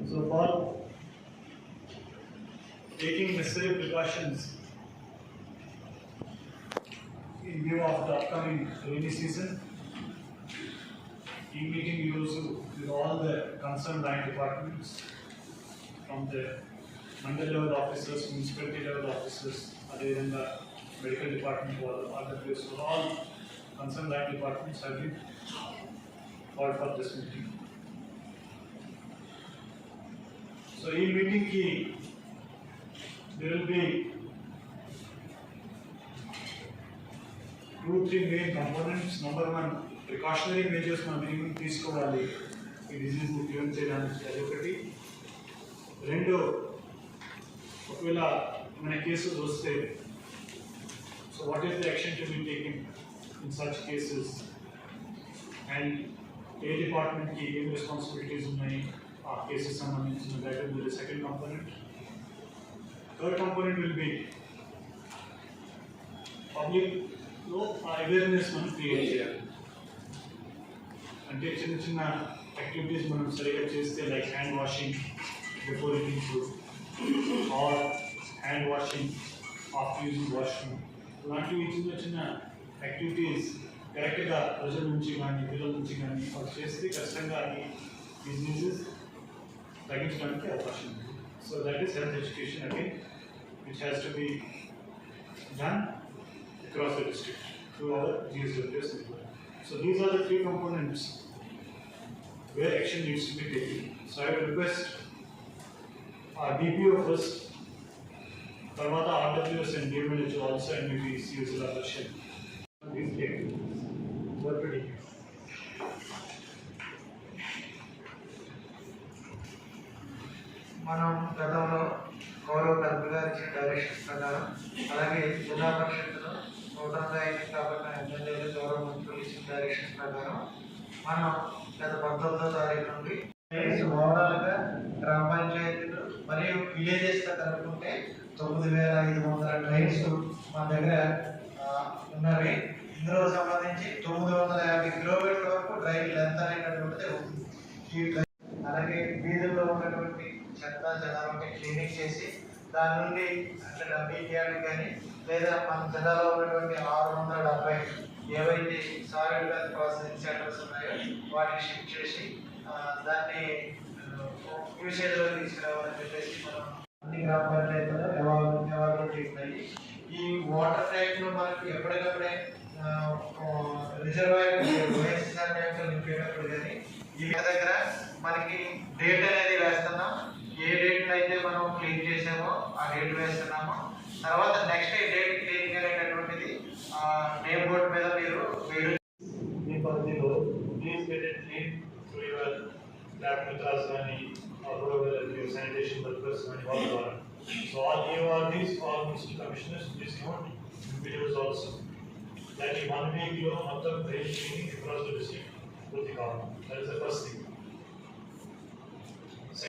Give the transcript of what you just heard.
So for taking necessary precautions in view of the upcoming rainy season, meeting used with all the concerned line departments, from the mandal level officers, municipality level officers, and the medical department, other places, all concerned line departments have been called for this meeting. So in meeting key, there will be 2-3 main components. Number one, precautionary measures మనం ఏమేమి తీసుకోవాలి ఈ disease ని prevent చేయడానికి, అది ఒకటి. రెండు, ఒకవేళ మన కేసెస్ వస్తే so what is the action to be taken in such cases, and ఏ డిపార్ట్మెంట్ కి ఏం రెస్పాన్సిబిలిటీస్ ఉన్నాయి ఆ కేసెస్ సంబంధించిన, that will be the second component. Third component will be public లో అవేర్నెస్ మనం క్రియేట్ చేయాలి. అంటే చిన్న చిన్న యాక్టివిటీస్ మనం సరిగా చేస్తే, like hand washing before eating food or hand washing after using washroom, ఇలాంటివి చిన్న చిన్న యాక్టివిటీస్ కరెక్ట్గా ప్రజల నుంచి కానీ పిల్లల నుంచి కానీ వాళ్ళు చేస్తే ఖచ్చితంగా ఈ డిసీజెస్ తగ్గించడానికి అవకాశం ఉంది. So that is health education again which has to be done across the district through our GSWS network. So these are the three components where action needs to be taken. So I will request our DPO first, Tarvata RWS and DMLH also, and maybe CUs Darshan. These activities. What to DPO? మనం గతంలో గౌరవ collector గారి ఇచ్చిన directions ప్రకారం, అలాగే జిల్లా పరిషత్తులో నూతనంగా ఎన్నిక కాబట్టిన ఎమ్మెల్యేలు గౌరవ మంత్రులు ఇచ్చిన డైరెక్షన్స్ ప్రకారం మనం గత 19వ తారీఖు నుండి ఓవరాల్గా గ్రామ పంచాయతీలు మరియు విలేజెస్తో కలుపుకుంటే 9,500 ట్రైన్స్ మన దగ్గర ఉన్నవి. ఇందులో సంబంధించి 950 కిలోమీటర్ల వరకు డ్రైన్ లెంత్ అనేటటువంటిది ఉంది. ఈ అలాగే వీధుల్లో ఉన్నటువంటి చెత్త చెదాలని క్లీనింగ్ చేసి దాని నుండి అంటే డబ్బీ చేయడానికి కానీ, లేదా మన జిల్లాలో ఉన్నటువంటి 670 ఏవైతే సాలిడ్ వేస్ట్ ప్రాసెసింగ్ సెంటర్స్ ఉన్నాయో వాటిని షిఫ్ట్ చేసి దాన్ని యూసేజ్లో తీసుకురావాలని చెప్పేసి మనం అన్ని గ్రామ పంచాయతీలో ఎవాల్యుయేట్ ఉన్నాయి. ఈ వాటర్ ట్యాంక్ను మనకి ఎప్పటికప్పుడే రిజర్వాయర్ ఓఎస్ఆర్ ట్యాంకులు నింపేటప్పుడు కానీ ఈ దగ్గర మనకి డేట్ అనేది వేస్తున్నాం. ఏ డేట్ అయితే మనం క్లీన్ చేసామో ఆ డేట్ వేస్తున్నాము. తర్వాత నెక్స్ట్ డేట్ క్లీన్ అనేటటువంటిది నేమ్ బోర్డు మీద మీరు మీ పరిధిలో please get it clean to your lab మిత్రాస్ కానీ శానిటేషన్ వర్కర్స్ కానీ వాళ్ళ ద్వారా. So all AORDs, all municipal commissioners, please note videos also that in 1 week మొత్తం drain cleaning across the district పూర్తి కావాలి. That is the first thing.